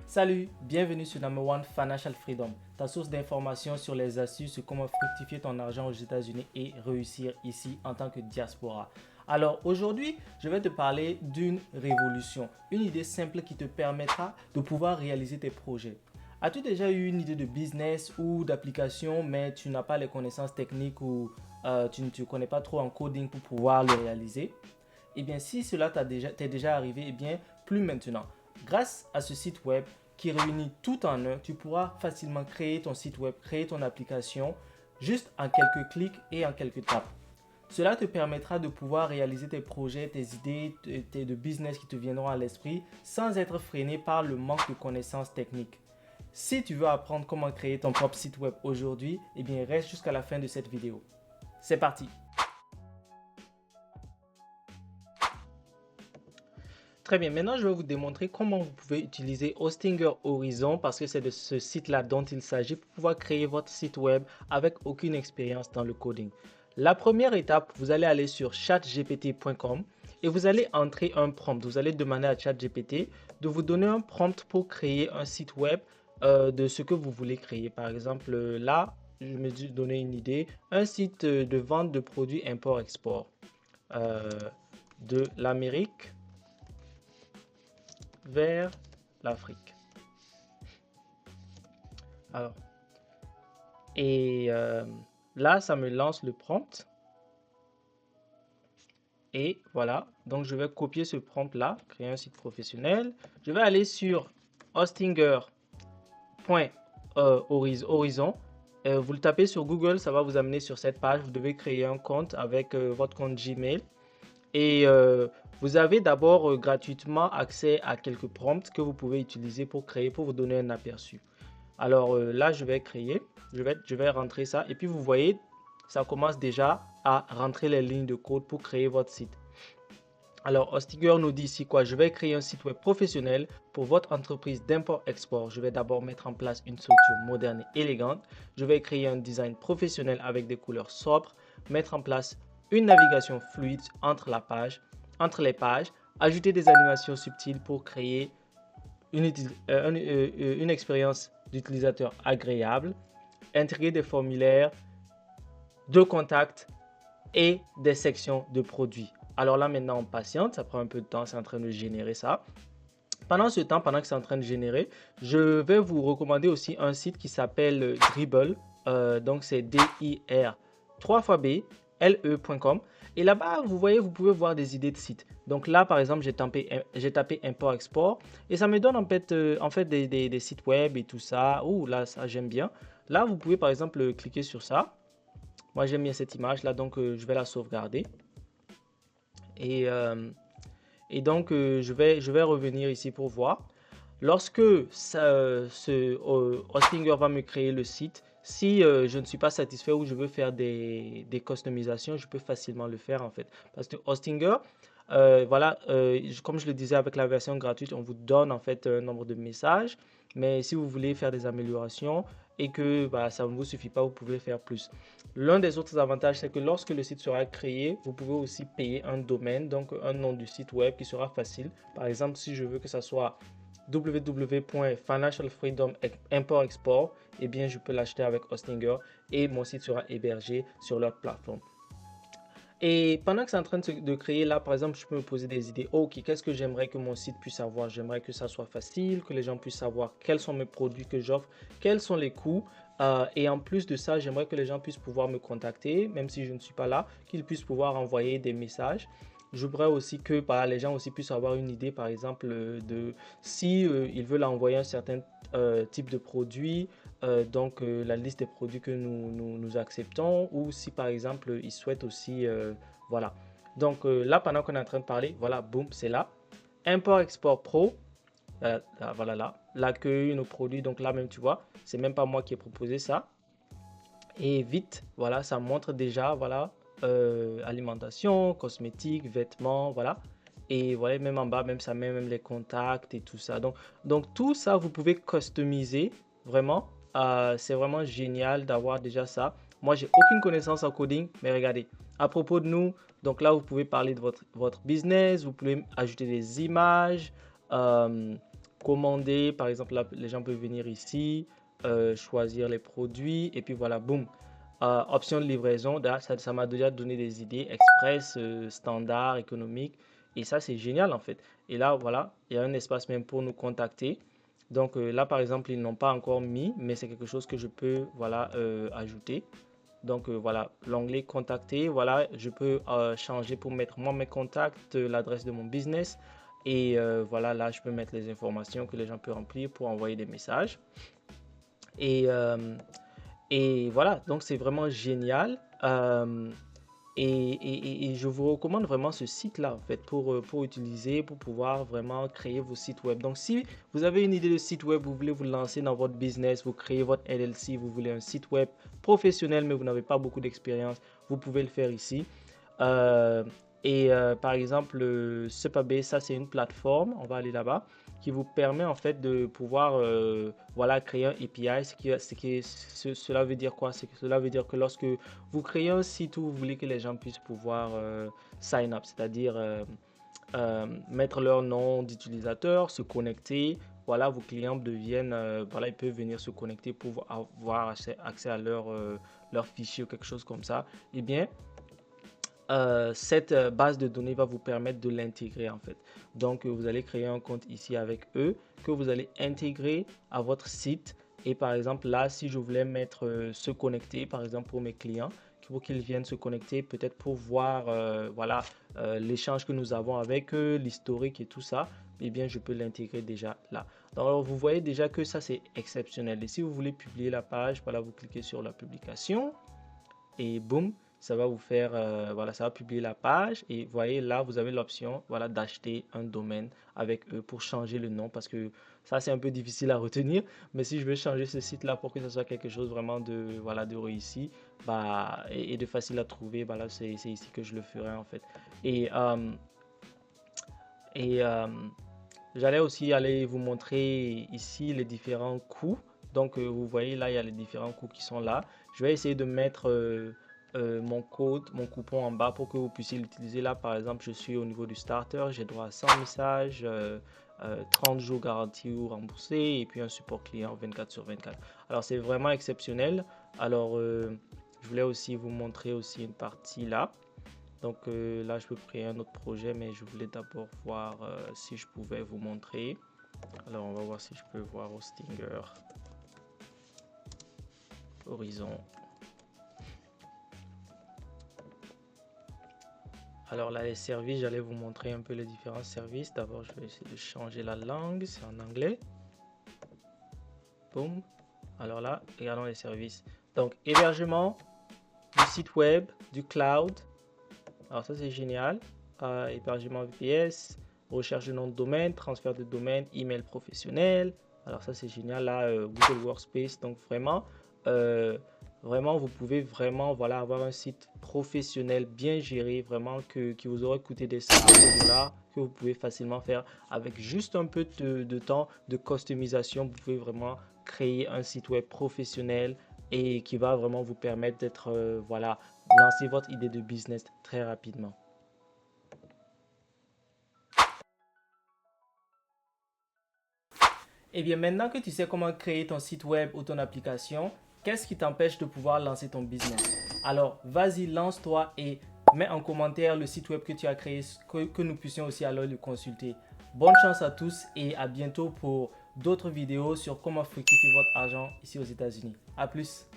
Salut, bienvenue sur Number One Financial Freedom, ta source d'informations sur les astuces sur comment fructifier ton argent aux États-Unis et réussir ici en tant que diaspora. Alors aujourd'hui, je vais te parler d'une révolution, une idée simple qui te permettra de pouvoir réaliser tes projets. As-tu déjà eu une idée de business ou d'application, mais tu n'as pas les connaissances techniques ou tu ne te connais pas trop en coding pour pouvoir le réaliser? Eh bien, si cela t'est déjà arrivé, eh bien, plus maintenant. Grâce à ce site web qui réunit tout en un, tu pourras facilement créer ton site web, créer ton application, juste en quelques clics et en quelques tapes. Cela te permettra de pouvoir réaliser tes projets, tes idées, de business qui te viendront à l'esprit sans être freiné par le manque de connaissances techniques. Si tu veux apprendre comment créer ton propre site web aujourd'hui, eh bien, reste jusqu'à la fin de cette vidéo. C'est parti! Très bien, maintenant je vais vous démontrer comment vous pouvez utiliser Hostinger Horizon parce que c'est de ce site-là dont il s'agit pour pouvoir créer votre site web avec aucune expérience dans le coding. La première étape, vous allez aller sur chatgpt.com et vous allez entrer un prompt. Vous allez demander à ChatGPT de vous donner un prompt pour créer un site web de ce que vous voulez créer. Par exemple, là, je me suis donné une idée, un site de vente de produits import-export de l'Amérique vers l'Afrique. Alors, là, ça me lance le prompt. Et voilà, donc je vais copier ce prompt là, créer un site professionnel. Je vais aller sur hostinger.horizon. Vous le tapez sur Google, ça va vous amener sur cette page. Vous devez créer un compte avec votre compte Gmail. Et vous avez d'abord gratuitement accès à quelques prompts que vous pouvez utiliser pour créer, pour vous donner un aperçu. Alors là, je vais créer, je vais rentrer ça. Et puis vous voyez, ça commence déjà à rentrer les lignes de code pour créer votre site. Alors, Hostinger nous dit ici quoi? Je vais créer un site web professionnel pour votre entreprise d'import-export. Je vais d'abord mettre en place une structure moderne et élégante. Je vais créer un design professionnel avec des couleurs sobres, mettre en place une navigation fluide entre les pages, ajouter des animations subtiles pour créer une expérience d'utilisateur agréable, intégrer des formulaires de contact et des sections de produits. Alors là, maintenant, on patiente. Ça prend un peu de temps. C'est en train de générer ça. Pendant ce temps, pendant que c'est en train de générer, je vais vous recommander aussi un site qui s'appelle Dribbble. Donc, c'est D-I-R 3 fois B, L-E.com. Et là-bas, vous voyez, vous pouvez voir des idées de sites. Donc là, par exemple, j'ai tapé import-export et ça me donne en fait des sites web et tout ça. Ouh, là, ça, j'aime bien. Là, vous pouvez, par exemple, cliquer sur ça. Moi, j'aime bien cette image-là, donc je vais la sauvegarder. Et donc, je vais revenir ici pour voir. Lorsque Hostinger va me créer le site, si je ne suis pas satisfait ou je veux faire des customisations, je peux facilement le faire en fait. Parce que Hostinger, voilà, comme je le disais avec la version gratuite, on vous donne en fait un nombre de messages. Mais si vous voulez faire des améliorations et que bah, ça ne vous suffit pas, vous pouvez faire plus. L'un des autres avantages, c'est que lorsque le site sera créé, vous pouvez aussi payer un domaine, donc un nom du site web qui sera facile. Par exemple, si je veux que ça soit www.financialfreedom import-export, eh bien, je peux l'acheter avec Hostinger et mon site sera hébergé sur leur plateforme. Et pendant que c'est en train de créer, là, par exemple, je peux me poser des idées. Ok, qu'est-ce que j'aimerais que mon site puisse avoir? J'aimerais que ça soit facile, que les gens puissent savoir quels sont mes produits que j'offre, quels sont les coûts. Et en plus de ça, j'aimerais que les gens puissent pouvoir me contacter, même si je ne suis pas là, qu'ils puissent pouvoir envoyer des messages. Je voudrais aussi que les gens aussi puissent avoir une idée, par exemple, de si ils veulent envoyer un certain type de produit, donc la liste des produits que nous acceptons, ou si par exemple ils souhaitent aussi, voilà. Donc là, pendant qu'on est en train de parler, voilà, boum, c'est là. Import-export pro, voilà là, l'accueil, nos produits, donc là même tu vois, c'est même pas moi qui ai proposé ça. Et vite, voilà, ça montre déjà, voilà, alimentation, cosmétiques, vêtements, voilà. Et voilà, même en bas, même ça met même les contacts et tout ça. Donc tout ça, vous pouvez customiser, vraiment. C'est vraiment génial d'avoir déjà ça. Moi, j'ai aucune connaissance en coding, mais regardez, à propos de nous, donc là, vous pouvez parler de votre business, vous pouvez ajouter des images, commander. Par exemple, là, les gens peuvent venir ici, choisir les produits et puis voilà, boum. Option de livraison, là, ça m'a déjà donné des idées express, standard, économique. Et ça, c'est génial en fait. Et là, voilà, il y a un espace même pour nous contacter. Donc là, par exemple, ils n'ont pas encore mis, mais c'est quelque chose que je peux, voilà, ajouter. Donc voilà, l'onglet contacter, voilà, je peux changer pour mettre moi mes contacts, l'adresse de mon business. Et voilà, là, je peux mettre les informations que les gens peuvent remplir pour envoyer des messages. Et, voilà, donc c'est vraiment génial. Et je vous recommande vraiment ce site-là, en fait, pour utiliser, pour pouvoir vraiment créer vos sites web. Donc, si vous avez une idée de site web, vous voulez vous lancer dans votre business, vous créez votre LLC, vous voulez un site web professionnel, mais vous n'avez pas beaucoup d'expérience, vous pouvez le faire ici. Euh, Par exemple, Supabase, ça c'est une plateforme, on va aller là-bas, qui vous permet en fait de pouvoir voilà, créer un API. Cela veut dire quoi? Cela veut dire que lorsque vous créez un site où vous voulez que les gens puissent pouvoir sign up, c'est-à-dire mettre leur nom d'utilisateur, se connecter. Voilà, vos clients deviennent, voilà, ils peuvent venir se connecter pour avoir accès à leur fichier ou quelque chose comme ça. Eh bien, cette base de données va vous permettre de l'intégrer en fait. Donc, vous allez créer un compte ici avec eux que vous allez intégrer à votre site. Et par exemple, là, si je voulais mettre se connecter, par exemple pour mes clients, pour qu'ils viennent se connecter, peut-être pour voir voilà, l'échange que nous avons avec eux, l'historique et tout ça, eh bien, je peux l'intégrer déjà là. Donc, alors, vous voyez déjà que ça, c'est exceptionnel. Et si vous voulez publier la page, voilà, vous cliquez sur la publication et boum, ça va vous faire, voilà, ça va publier la page et voyez là, vous avez l'option, voilà, d'acheter un domaine avec eux pour changer le nom parce que ça, c'est un peu difficile à retenir. Mais si je veux changer ce site-là pour que ce soit quelque chose vraiment de, voilà, de réussi, bah, et de facile à trouver, bah là, c'est ici que je le ferai en fait. Et, euh, et j'allais aussi aller vous montrer ici les différents coûts. Donc, vous voyez là, il y a les différents coûts qui sont là. Je vais essayer de mettre mon code, mon coupon en bas pour que vous puissiez l'utiliser. Là, par exemple, je suis au niveau du starter. J'ai droit à 100 messages, 30 jours garantis ou remboursés et puis un support client 24 sur 24. Alors, c'est vraiment exceptionnel. Alors, je voulais aussi vous montrer aussi une partie là. Donc là, je peux créer un autre projet, mais je voulais d'abord voir si je pouvais vous montrer. Alors, on va voir si je peux voir Hostinger, Horizon. Alors là, les services, j'allais vous montrer un peu les différents services. D'abord, je vais essayer de changer la langue, c'est en anglais. Boum. Alors là, regardons les services. Donc, hébergement, du site web, du cloud. Alors ça, c'est génial. Hébergement VPS, recherche de nom de domaine, transfert de domaine, email professionnel. Alors ça, c'est génial. Là, Google Workspace. Donc vraiment, vraiment, vous pouvez vraiment, voilà, avoir un site professionnel bien géré, vraiment qui vous aurait coûté des centaines de dollars, que vous pouvez facilement faire avec juste un peu de temps de customisation. Vous pouvez vraiment créer un site web professionnel et qui va vraiment vous permettre d'être, voilà, lancer votre idée de business très rapidement. Et bien maintenant que tu sais comment créer ton site web ou ton application, qu'est-ce qui t'empêche de pouvoir lancer ton business? Alors vas-y, lance-toi et mets en commentaire le site web que tu as créé, que nous puissions aussi alors le consulter. Bonne chance à tous et à bientôt pour d'autres vidéos sur comment fructifier votre argent ici aux États-Unis. À plus!